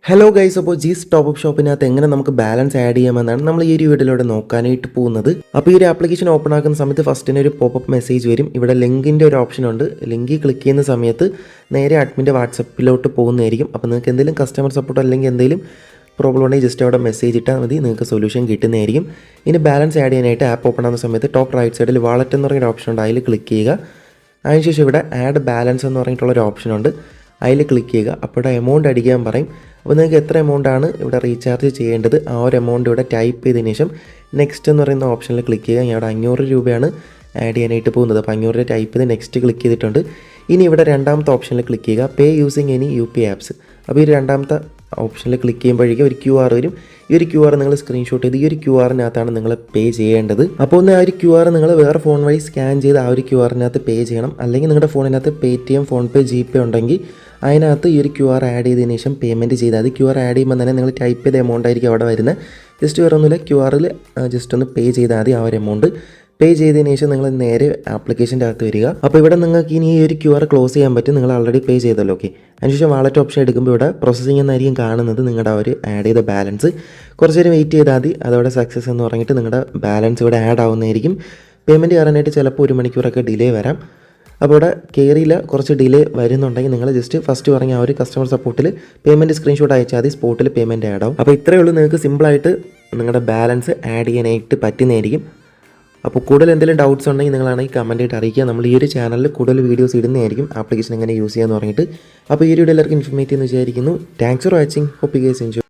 Hello guys, അപ്പോൾ Jees top up ഷോപ്പിനകത്ത് എങ്ങനെ നമുക്ക് ബാലൻസ് ആഡ് ചെയ്യാമെന്നാണ് നമ്മൾ ഈ ഒരു വീഡിയോയിലൂടെ നോക്കാനായിട്ട് പോകുന്നത്. അപ്പോൾ ഈ ഒരു ആപ്ലിക്കേഷൻ ഓപ്പൺ ആക്കുന്ന സമയത്ത് ഫസ്റ്റിന് ഒരു പോപ്പപ്പ് മെസ്സേജ് വരും. ഇവിടെ ലിങ്കിൻ്റെ ഒരു ഓപ്ഷൻ ഉണ്ട്. ലിങ്കിൽ ക്ലിക്ക് ചെയ്യുന്ന സമയത്ത് നേരെ അഡ്മിൻ്റെ വാട്സപ്പിലോട്ട് പോകുന്നതായിരിക്കും. അപ്പോൾ നിങ്ങൾക്ക് എന്തെങ്കിലും കസ്റ്റമർ സപ്പോർട്ട് അല്ലെങ്കിൽ എന്തെങ്കിലും പ്രോബ്ലം ഉണ്ടെങ്കിൽ ജസ്റ്റ് അവിടെ മെസ്സേജ് ഇട്ടാൽ മതി, നിങ്ങൾക്ക് സൊല്യൂഷൻ കിട്ടുന്നതായിരിക്കും. ഇനി ബാലൻസ് ആഡ് ചെയ്യാനായിട്ട് ആപ്പ് ഓപ്പൺ ആകുന്ന സമയത്ത് ടോപ്പ് റൈറ്റ് സൈഡിൽ വാളറ്റ് എന്ന് പറയുന്ന ഓപ്ഷൻ ഉണ്ട്, അതിൽ ക്ലിക്ക് ചെയ്യുക. അതിനുശേഷം ഇവിടെ ആഡ് ബാലൻസ് എന്ന് പറഞ്ഞിട്ടുള്ളൊരു ഓപ്ഷൻ ഉണ്ട്, അതിൽ ക്ലിക്ക് ചെയ്യുക. അപ്പോൾ ഇവിടെ എമൗണ്ട് അടിക്കാൻ പറയും. അപ്പോൾ നിങ്ങൾക്ക് എത്ര എമൗണ്ടാണ് ഇവിടെ റീചാർജ് ചെയ്യേണ്ടത് ആ ഒരു എമൗണ്ട് ഇവിടെ ടൈപ്പ് ചെയ്തതിന് ശേഷം നെക്സ്റ്റ് എന്ന് പറയുന്ന ഓപ്ഷനിൽ ക്ലിക്ക് ചെയ്യുക. ഞാൻ ഇവിടെ 500 രൂപയാണ് ആഡ് ചെയ്യാനായിട്ട് പോകുന്നത്. അപ്പോൾ 500 രൂപ ടൈപ്പ് ചെയ്ത് നെക്സ്റ്റ് ക്ലിക്ക് ചെയ്തിട്ടുണ്ട്. ഇനി ഇവിടെ രണ്ടാമത്തെ ഓപ്ഷനിൽ ക്ലിക്ക് ചെയ്യുക, പേ യൂസിങ് എനി UPI ആപ്സ്. അപ്പോൾ ഈ രണ്ടാമത്തെ ഓപ്ഷനിൽ ക്ലിക്ക് ചെയ്യുമ്പോഴേക്കും ഒരു QR വരും. ഈ ഒരു QR നിങ്ങൾ സ്ക്രീൻഷോട്ട് ചെയ്ത് ഈ ഒരു QRനകത്താണ് നിങ്ങൾ പേ ചെയ്യേണ്ടത്. അപ്പോൾ ഒന്ന് ആ ഒരു QR നിങ്ങൾ വേറെ ഫോൺ വഴി സ്കാൻ ചെയ്ത് ആ ഒരു QRനകത്ത് പേ ചെയ്യണം. അല്ലെങ്കിൽ നിങ്ങളുടെ ഫോണിനകത്ത് Paytm, ഫോൺപേ, GPay ഉണ്ടെങ്കിൽ അതിനകത്ത് ഈ ഒരു QR ആഡ് ചെയ്തതിന് ശേഷം പേയ്മെൻറ്റ് ചെയ്താൽ മതി. QR ആഡ് ചെയ്യുമ്പോൾ തന്നെ നിങ്ങൾ ടൈപ്പ് ചെയ്ത എമൗണ്ട് ആയിരിക്കും അവിടെ വരുന്നത്. ജസ്റ്റ് വേറെ ഒന്നുമില്ല, QRൽ ജസ്റ്റ് ഒന്ന് പേ ചെയ്താൽ മതി. ആ ഒരു എമൗണ്ട് പേ ചെയ്തതിന് ശേഷം നിങ്ങൾ നേരെ ആപ്ലിക്കേഷൻ്റെ അകത്ത് വരിക. അപ്പോൾ ഇവിടെ നിങ്ങൾക്ക് ഇനി ഈ ഒരു QR ക്ലോസ് ചെയ്യാൻ പറ്റും, നിങ്ങൾ ഓൾറെഡി പേ ചെയ്തല്ലോ. ഓക്കെ, അതിനുശേഷം വാളറ്റ് ഓപ്ഷൻ എടുക്കുമ്പോൾ ഇവിടെ പ്രോസസ്സിംഗ് എന്നായിരിക്കും കാണുന്നത് നിങ്ങളുടെ ആ ഒരു ആഡ് ചെയ്ത ബാലൻസ്. കുറച്ച് നേരം വെയിറ്റ് ചെയ്താൽ മതി, അതവിടെ സക്സസ് എന്ന് പറഞ്ഞിട്ട് നിങ്ങളുടെ ബാലൻസ് ഇവിടെ ആഡ് ആവുന്നതായിരിക്കും. പേയ്മെൻറ്റ് കയറാനായിട്ട് ചിലപ്പോൾ 1 മണിക്കൂറൊക്കെ ഡിലേ വരാം. അപ്പോൾ ഇവിടെ കയറിയില്ല, കുറച്ച് ഡിലേ വരുന്നുണ്ടെങ്കിൽ നിങ്ങൾ ജസ്റ്റ് ഫസ്റ്റ് പറഞ്ഞ ആ ഒരു കസ്റ്റമർ സപ്പോർട്ടിൽ പേയ്മെൻറ്റ് സ്ക്രീൻഷോട്ട് അയച്ചാൽ മതി, സ്പോട്ടിൽ പേയ്മെൻറ്റ് ആഡ് ആവും. അപ്പോൾ ഇത്രയേ ഉള്ളൂ, നിങ്ങൾക്ക് സിമ്പിളായിട്ട് നിങ്ങളുടെ ബാലൻസ് ആഡ് ചെയ്യാനായിട്ട് പറ്റുന്നതായിരിക്കും. അപ്പോൾ കൂടുതൽ എന്തെങ്കിലും ഡൗട്ട്സ് ഉണ്ടെങ്കിൽ നിങ്ങളാണെങ്കിൽ കമൻറ്റ് ആയിട്ട് അറിയിക്കുക. നമ്മൾ ഈ ഒരു ചാനലിൽ കൂടുതൽ വീഡിയോസ് ഇടുന്നതായിരിക്കും ആപ്ലിക്കേഷൻ എങ്ങനെ യൂസ് ചെയ്യാമെന്ന് പറഞ്ഞിട്ട്. അപ്പോൾ ഈ ഒരു വീഡിയോ എല്ലാവർക്കും ഇൻഫോർമേറ്റീവ് എന്ന് വിചാരിക്കുന്നു. Thanks for watching. Hope you guys enjoy.